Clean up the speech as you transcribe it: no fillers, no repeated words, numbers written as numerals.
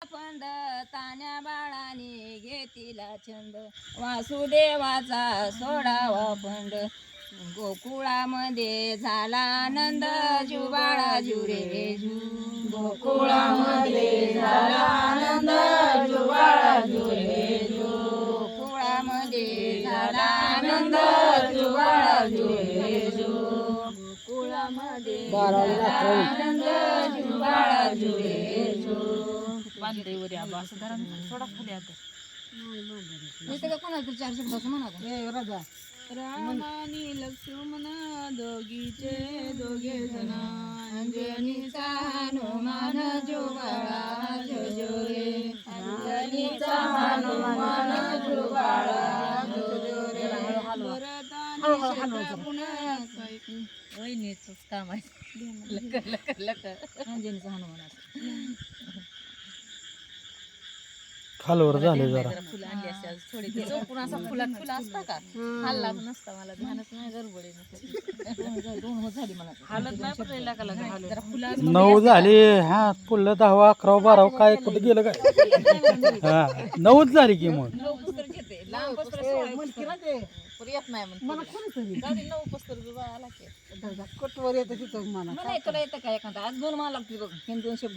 fund Tanya बाळाने घेतीला छंद वासुदेवाचा सोडावा फंड गोकुळामध्ये झाला आनंद जुबाळा जुरे जू गोकुळामध्ये झाला आनंद जुबाळा जुरे जू गोकुळामध्ये झाला आनंद जुबाळा जुरे जू गोकुळामध्ये आनंद जुबाळा जुरे जू बांधेवर आबा असं धरा थोडा खाली आता इथे का कोणाला चार शब्द असं म्हणा राजा रामानी लक्ष्मण दोघीचे दोघे जण अंजनीचा हनुमान जुबाळा जो रे अंजनीचा हनुमान जुबाळा जो रे वहिनीच काम आहे लकर लकर लकर अंजनीचा हनुमान खालवर झाले जरा फुलं आणली असते थोडी चौकून असा फुलात फुलं असता का हल्ला पण नसता मला ध्यानच नाही गडबडीने दोन हो झाली मला हालत नाही पडलेला का जरा फुलं 9 झाले हा पुढलं 10 11 12 काय कुठे गेलं काय हा 9च झाली की मग 9 पुस्तक घेते लांब पुस्तक येत नाही म्हणून 9 पुस्तक आला की कटवर येतं तिथं मला तुला येतं का एखादा आज 2 मला लागतील बघ 2 शब्द